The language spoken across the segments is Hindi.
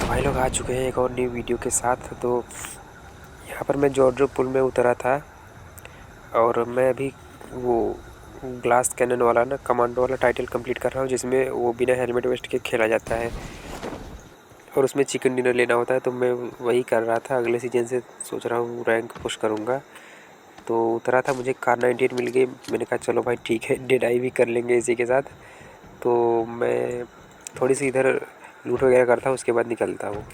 भाई लोग आ चुके हैं एक और न्यू वीडियो के साथ। तो यहाँ पर मैं जॉर्जो पुल में उतरा था और मैं अभी वो ग्लास कैनन वाला ना कमांडो वाला टाइटल कंप्लीट कर रहा हूँ, जिसमें वो बिना हेलमेट वेस्ट के खेला जाता है और उसमें चिकन डिनर लेना होता है। तो मैं वही कर रहा था। अगले सीजन से सोच रहा हूँ रैंक पुश करूँगा। तो उतरा था, मुझे कार 98 मिल गई। मैंने कहा चलो भाई ठीक है, डेडाई भी कर लेंगे इसी के साथ। तो मैं थोड़ी सी इधर लूट वगैरह करता हूँ, उसके बाद निकलता हूँ।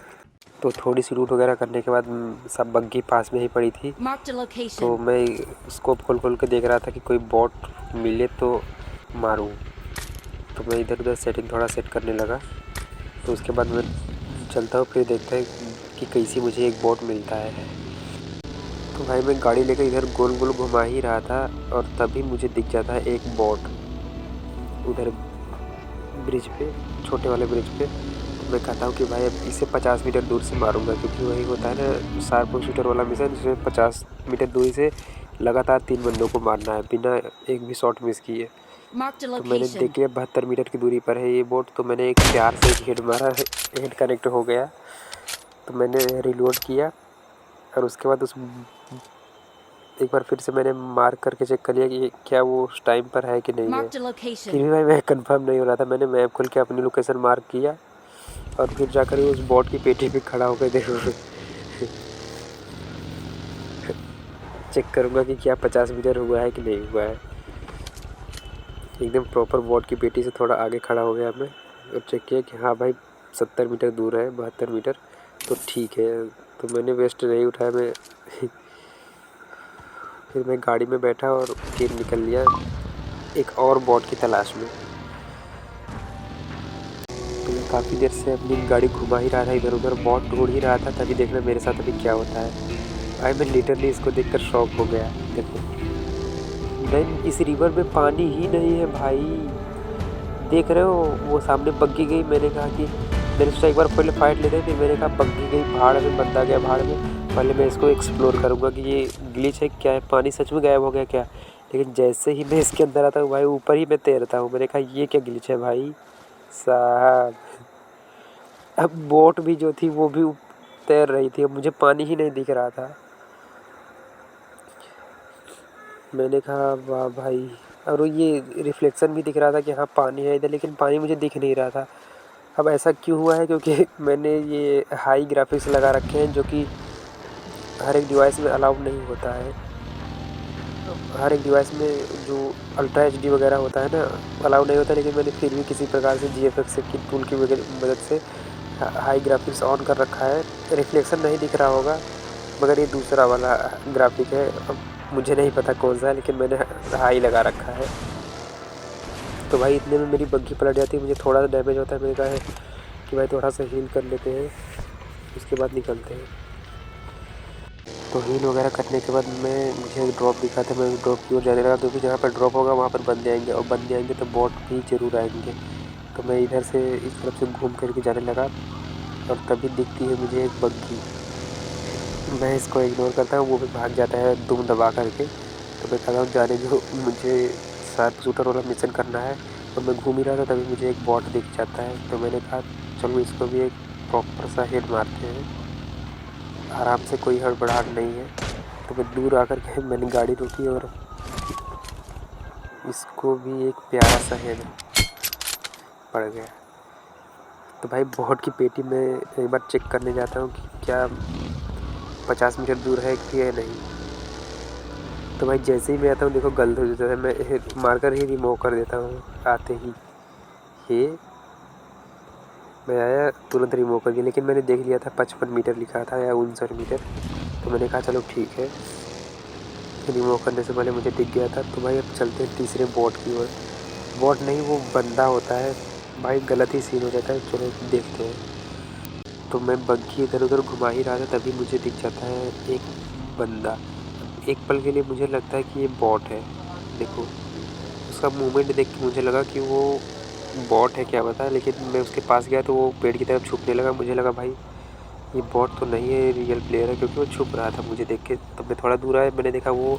तो थोड़ी सी लूट वगैरह करने के बाद सब बग्गी पास में ही पड़ी थी। Marked a तो location. मैं स्कोप खोल खोल के देख रहा था कि कोई बॉट मिले तो मारूं। तो मैं इधर उधर सेटिंग थोड़ा सेट करने लगा। तो उसके बाद मैं चलता हूँ, फिर देखता है कि कैसी मुझे एक बॉट मिलता है। तो भाई मैं गाड़ी लेकर इधर गोल गोल घुमा ही रहा था और तभी मुझे दिख जाता है एक बॉट उधर ब्रिज पे, छोटे वाले ब्रिज पे। तो मैं कहता हूँ कि भाई अब इसे 50 मीटर दूर से मारूंगा, क्योंकि वही होता है ना शार्प शूटर वाला मिशन, जिसमें 50 मीटर दूरी से लगातार 3 बंदों को मारना है बिना एक भी शॉट मिस किए। Marked a तो मैंने location. देखिए 72 मीटर की दूरी पर है ये बोट। तो मैंने एक प्यार से एक हेड मारा, हेड कनेक्ट हो गया। तो मैंने रिलोड किया और उसके बाद उस एक बार फिर से मैंने मार्क करके चेक कर लिया कि क्या वो उस टाइम पर है कि नहीं है। Marked a फिर location. भी भाई मैं कंफर्म नहीं हो रहा था। मैंने मैप खोल के अपनी लोकेशन मार्क किया और फिर जाकर उस बॉट की पेटी पे खड़ा होकर देखो चेक करूँगा कि क्या 50 मीटर हुआ है कि नहीं हुआ है। एकदम प्रॉपर बॉट की पेटी से थोड़ा आगे खड़ा हो गया मैं और चेक किया कि हाँ भाई 70 मीटर दूर है, 72 मीटर। तो ठीक है। तो मैंने वेस्ट नहीं उठाया। मैं फिर मैं गाड़ी में बैठा और फिर निकल लिया एक और बॉट की तलाश में। तो मैं काफ़ी देर से अपनी गाड़ी घुमा ही रहा था, इधर उधर बॉट ढूंढ ही रहा था। तभी देखना मेरे साथ अभी क्या होता है। भाई मैं लिटरली इसको देखकर शॉक हो गया। देखो नहीं, इस रिवर में पानी ही नहीं है भाई। देख रहे हो वो सामने बग्गी गई। मैंने कहा कि मैंने सोचा एक बार पहले फाइट लेते हैं, फिर मैंने कहा बग्गी गई भाड़ में, बंदा गया भाड़ में, पहले मैं इसको एक्सप्लोर करूँगा कि ये ग्लिच है क्या है, पानी सच में गायब हो गया क्या। लेकिन जैसे ही मैं इसके अंदर आता हूँ भाई, ऊपर ही मैं तैरता हूँ। मैंने कहा ये क्या ग्लिच है भाई साहब। अब बोट भी जो थी वो भी तैर रही थी, अब मुझे पानी ही नहीं दिख रहा था। मैंने कहा वाह भाई। और ये रिफ्लेक्शन भी दिख रहा था कि हाँ पानी है इधर, लेकिन पानी मुझे दिख नहीं रहा था। अब ऐसा क्यों हुआ है, क्योंकि मैंने ये हाई ग्राफिक्स लगा रखे हैं, जो कि हर एक डिवाइस में अलाउड नहीं होता है। हर एक डिवाइस में जो अल्ट्रा एचडी वगैरह होता है ना, अलाउड नहीं होता। लेकिन मैंने फिर भी किसी प्रकार से जीएफएक्स की टूल की मदद से हाई ग्राफिक्स ऑन कर रखा है। रिफ्लेक्शन नहीं दिख रहा होगा, मगर ये दूसरा वाला ग्राफिक है। अब मुझे नहीं पता कौन सा है, लेकिन मैंने हाई लगा रखा है। तो भाई इतने में मेरी बग्गी पलट जाती है, मुझे थोड़ा सा डैमेज होता है। मैंने कहा है कि भाई थोड़ा सा हील कर लेते हैं, उसके बाद निकलते हैं। तो हील वगैरह करने के बाद मुझे ड्रॉप दिखा था, मैं ड्रॉप की ओर जाने लगा, क्योंकि जहाँ पर ड्रॉप होगा वहाँ पर बंदे आएंगे, और बंदे आएंगे तो बॉट भी ज़रूर आएंगे। तो मैं इधर से इस तरफ से घूम करके जाने लगा और तभी दिखती है मुझे एक बग्गी। मैं इसको इग्नोर करता हूँ, वो भी भाग जाता है दुम दबा करके। तो मैं कहता हूँ जाने जो, मुझे शार्प शूटर वाला मिशन करना है। और मैं घूम ही रहा था तभी मुझे एक बॉट दिख जाता है। तो मैंने कहा चलो इसको भी एक प्रॉपर सा हेड मारते हैं, आराम से, कोई हड़बड़ाहट नहीं है। तो मैं दूर आकर के मैंने गाड़ी रोकी और इसको भी एक प्यारा सा हेड पड़ गया। तो भाई बॉट की पेटी में एक बार चेक करने जाता हूँ कि क्या 50 मीटर दूर है कि या नहीं। तो भाई जैसे ही मैं आता हूँ देखो गलत हो जाता है, मैं मारकर ही रिमूव कर देता हूँ आते ही। ये मैं आया तुरंत रिमूव कर दिया, लेकिन मैंने देख लिया था 55 मीटर लिखा था या 59 मीटर। तो मैंने कहा चलो ठीक है, रिमूव करने से पहले मुझे दिख गया था। तो भाई अब चलते हैं तीसरे बोट की ओर। बोट नहीं, वो बंदा होता है भाई, गलत ही सीन हो जाता है। चलो देखते हैं। तो मैं बग्घी इधर उधर घुमा ही रहा था, तभी मुझे दिख जाता है एक बंदा। एक पल के लिए मुझे लगता है कि ये बॉट है। देखो उसका मूवमेंट देख के मुझे लगा कि वो बॉट है, क्या पता। लेकिन मैं उसके पास गया तो वो पेड़ की तरफ छुपने लगा। मुझे लगा भाई ये बॉट तो नहीं है, रियल प्लेयर है, क्योंकि वो छुप रहा था मुझे देख के। तब मैं थोड़ा दूर आया, मैंने देखा वो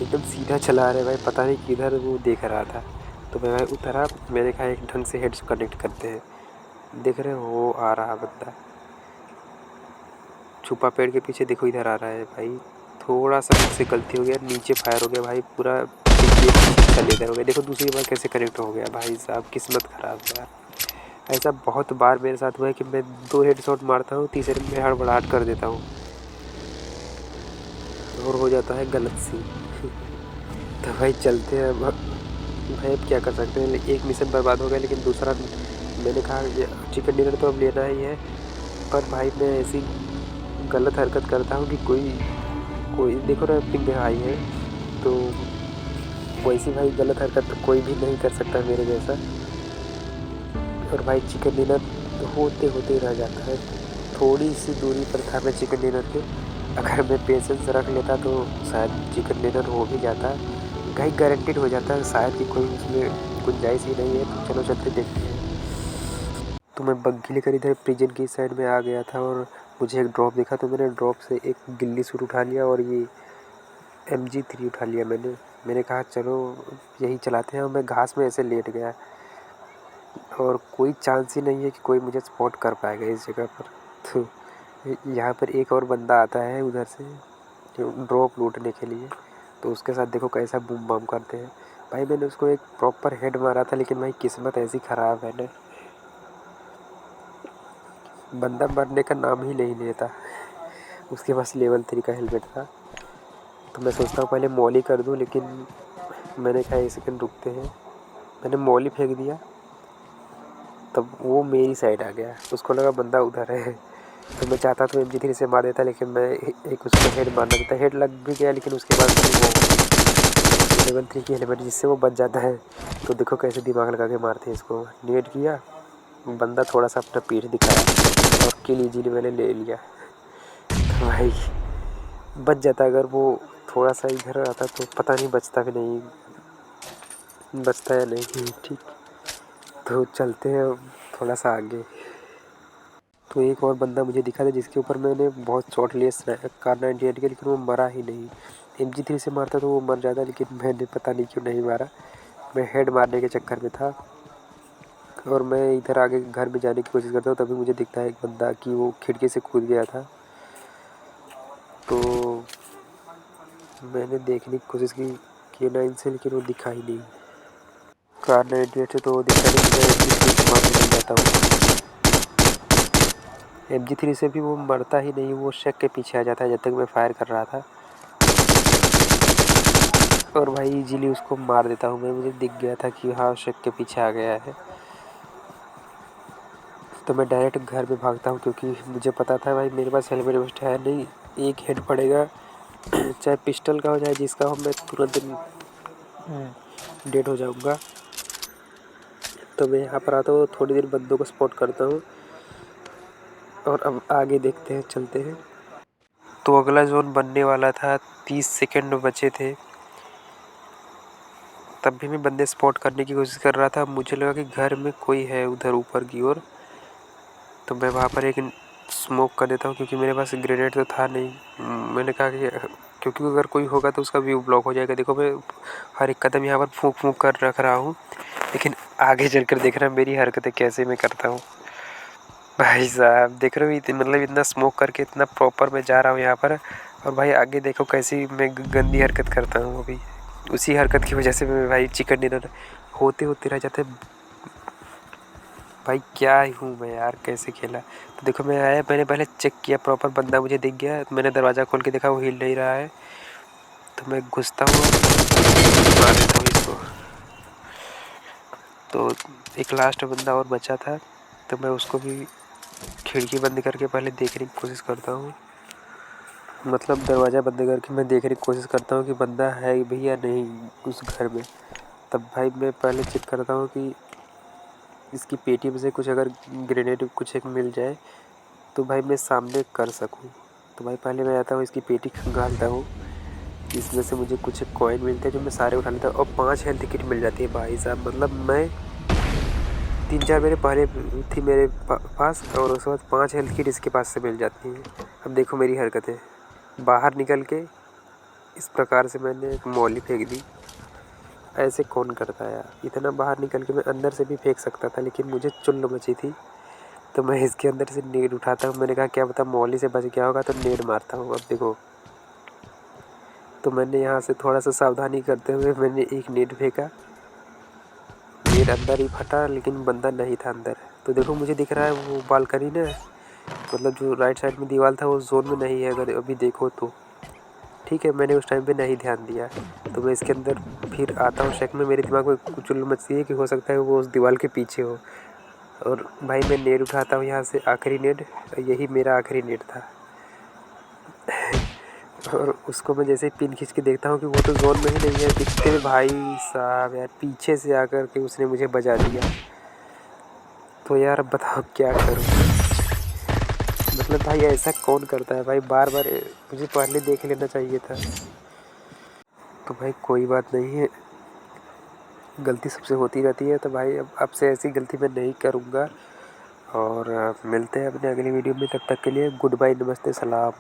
एकदम सीधा चला रहा है भाई, पता नहीं किधर वो देख रहा था। तो मैं भाई उतरा, मैंने कहा एक ढंग से हेड्स कनेक्ट करते हैं। देख रहे हो वो आ रहा बंदा, छुपा पेड़ के पीछे, देखो इधर आ रहा है भाई। थोड़ा सा मुझसे गलती हो गया, नीचे फायर हो गया भाई, पूरा इधर हो गया। देखो दूसरी बार कैसे कनेक्ट हो गया भाई साहब, किस्मत ख़राब है यार। ऐसा बहुत बार मेरे साथ हुआ है कि मैं 2 हेडशॉट मारता हूँ, तीसरे में हड़बड़ाहट कर देता हूँ और हो जाता है गलत सीन। तो भाई चलते हैं अब। भाई अब क्या कर सकते हैं, एक मिशन बर्बाद हो गया, लेकिन दूसरा मैंने कहा चिकन डिनर तो अब लेना ही है। पर भाई मैं ऐसी गलत हरकत करता हूँ कि कोई कोई देखो ना, पिंग हाई है, तो वैसी भाई गलत हरकत तो कोई भी नहीं कर सकता मेरे जैसा। और भाई चिकन डिनर होते होते रह जाता है। थोड़ी सी दूरी पर था मैं चिकन डिनर के, अगर मैं पेशेंस रख लेता तो शायद चिकन डिनर हो भी जाता, भाई गारंटीड हो जाता है शायद कि कोई उसमें गुंजाइश ही नहीं है। तो चलो चलते देखते हैं। तो मैं बग्घी लेकर इधर प्रिजन की साइड में आ गया था और मुझे एक ड्रॉप दिखा, तो मैंने ड्रॉप से एक गिल्ली सूट उठा लिया और ये MG3 उठा लिया मैंने कहा चलो यही चलाते हैं। और मैं घास में ऐसे लेट गया और कोई चांस ही नहीं है कि कोई मुझे स्पॉट कर पाएगा इस जगह पर। तो यहाँ पर एक और बंदा आता है उधर से ड्रॉप लूटने के लिए, तो उसके साथ देखो कैसा बूम बम करते हैं भाई। मैंने उसको एक प्रॉपर हेड मारा था, लेकिन भाई किस्मत ऐसी ख़राब है ना, बंदा मरने का नाम ही नहीं लेता। उसके पास लेवल 3 का हेलमेट था, तो मैं सोचता हूँ पहले मॉली कर दूँ, लेकिन मैंने कहा 1 सेकंड रुकते हैं। मैंने मॉली फेंक दिया, तब वो मेरी साइड आ गया, उसको लगा बंदा उधर है। तो मैं चाहता तो MG3 से मार देता, लेकिन मैं एक उसको हेड मारना देता, हेड लग भी गया, लेकिन उसके बाद वो लेवल 3 की हेलमेट जिससे वो बच जाता है। तो देखो कैसे दिमाग लगा के मारते हैं इसको। नेट किया, बंदा थोड़ा सा अपना पीठ दिखाया और किल इजीली मैंने ले लिया। तो भाई बच जाता, अगर वो थोड़ा सा इधर आता तो पता नहीं बचता भी नहीं, बचता या नहीं। ठीक, तो चलते हैं थोड़ा सा आगे। तो एक और बंदा मुझे दिखा था जिसके ऊपर मैंने बहुत शॉट लिए कार 98 के, लेकिन वो मरा ही नहीं। MG3 से मारता तो वो मर जाता, लेकिन मैंने पता नहीं क्यों नहीं मारा। मैं हेड मारने के चक्कर में था और मैं इधर आगे घर में जाने की कोशिश करता हूँ, तभी मुझे दिखता है एक बंदा कि वो खिड़की से कूद गया था। तो मैंने देखने की कोशिश की K9 से, लेकिन वो दिखा ही नहीं। कार 98 से तो वो दिखता नहीं, मैं MG3 से मारने लग जाता हूँ। MG3 से भी वो मरता ही नहीं, वो शक के पीछे आ जाता है जब तक मैं फायर कर रहा था, और भाई इजीली उसको मार देता हूँ मैं। मुझे दिख गया था कि हाँ शक के पीछे आ गया है, तो मैं डायरेक्ट घर में भागता हूँ, क्योंकि मुझे पता था भाई मेरे पास हेलमेट वेस्ट है नहीं, एक हेड पड़ेगा चाहे पिस्टल का हो चाहे जिसका हो, मैं तुरंत डेड हो जाऊँगा। तो मैं यहाँ पर आता हूँ, थोड़ी देर बंदों को स्पॉट करता हूँ और अब आगे देखते हैं, चलते हैं। तो अगला जोन बनने वाला था, 30 सेकंड बचे थे, तब भी मैं बंदे स्पॉट करने की कोशिश कर रहा था। मुझे लगा कि घर में कोई है उधर ऊपर की ओर, तो मैं वहाँ पर एक स्मोक कर देता हूँ, क्योंकि मेरे पास ग्रेनेड तो था नहीं। मैंने कहा कि क्योंकि अगर कोई होगा तो उसका व्यू ब्लॉक हो जाएगा। देखो मैं हर एक कदम यहाँ पर फूंक फूंक कर रख रहा हूँ, लेकिन आगे चलकर देख रहा मेरी हरकतें कैसे मैं करता हूँ। भाई साहब देख रहे हो, मतलब इतना स्मोक करके इतना प्रॉपर मैं जा रहा हूँ यहाँ पर, और भाई आगे देखो कैसी मैं गंदी हरकत करता हूँ। अभी उसी हरकत की वजह से मैं भाई चिकन डिनर होते होते रह जाते। भाई क्या ही हूँ मैं यार, कैसे खेला। तो देखो मैं आया, मैंने पहले चेक किया प्रॉपर, बंदा मुझे दिख गया, मैंने दरवाज़ा खोल के देखा वो हिल नहीं रहा है, तो मैं घुसता हूँ मार देता हूँ इसको। तो एक लास्ट बंदा और बचा था, तो मैं उसको भी खिड़की बंद करके पहले देखने की कोशिश करता हूँ, मतलब दरवाज़ा बंद करके मैं देखने की कोशिश करता हूँ कि बंदा है भी या नहीं उस घर में। तब भाई मैं पहले चेक करता हूँ कि इसकी पेटी में से कुछ अगर ग्रेनेड कुछ एक मिल जाए तो भाई मैं सामने कर सकूँ। तो भाई पहले मैं आता हूँ, इसकी पेटी खंगालता हूँ, इसमें से मुझे कुछ कॉइन मिलते हैं जो मैं सारे उठा लेता हूँ, और 5 हेल्थ किट मिल जाती है भाई साहब। मतलब मैं 3-4 मेरे पहले थी मेरे पास, और उसके बाद 5 हेल्थ किट इसके पास से मिल जाती हैं। अब देखो मेरी हरकतें, बाहर निकल के इस प्रकार से मैंने एक मौली फेंक दी। ऐसे कौन करता है यार, इतना बाहर निकल के मैं अंदर से भी फेंक सकता था, लेकिन मुझे चुल्ल मची थी तो मैं इसके अंदर से नेट उठाता हूँ। मैंने कहा क्या पता मौली से बच गया होगा, तो नेट मारता हूँ। अब देखो, तो मैंने यहाँ से थोड़ा सा सावधानी करते हुए मैंने एक नेट फेंका। नेट अंदर ही फटा, लेकिन बंदा नहीं था अंदर। तो देखो मुझे दिख रहा है वो बालकनी ना, मतलब जो राइट साइड में दीवार था वो जोन में नहीं है, अगर अभी देखो तो। ठीक है, मैंने उस टाइम पे नहीं ध्यान दिया। तो मैं इसके अंदर फिर आता हूँ शक में, मेरे दिमाग में कुछ उल्लू मचती है कि हो सकता है वो उस दीवार के पीछे हो। और भाई मैं नेट उठाता हूँ यहाँ से, आखिरी नेट, यही मेरा आखिरी नेट था। और उसको मैं जैसे ही पिन खींच के देखता हूँ कि वो तो जोन में ही नहीं है, दिखते भाई साहब यार पीछे से आकर के उसने मुझे बजा दिया। तो यार अब बताओ क्या करूँ। मतलब भाई ऐसा कौन करता है भाई, बार बार मुझे पहले देख लेना चाहिए था। तो भाई कोई बात नहीं है, गलती सबसे होती रहती है। तो भाई अब से ऐसी गलती मैं नहीं करूँगा। और मिलते हैं अपने अगली वीडियो में, तब तक के लिए गुड बाय, नमस्ते, सलाम।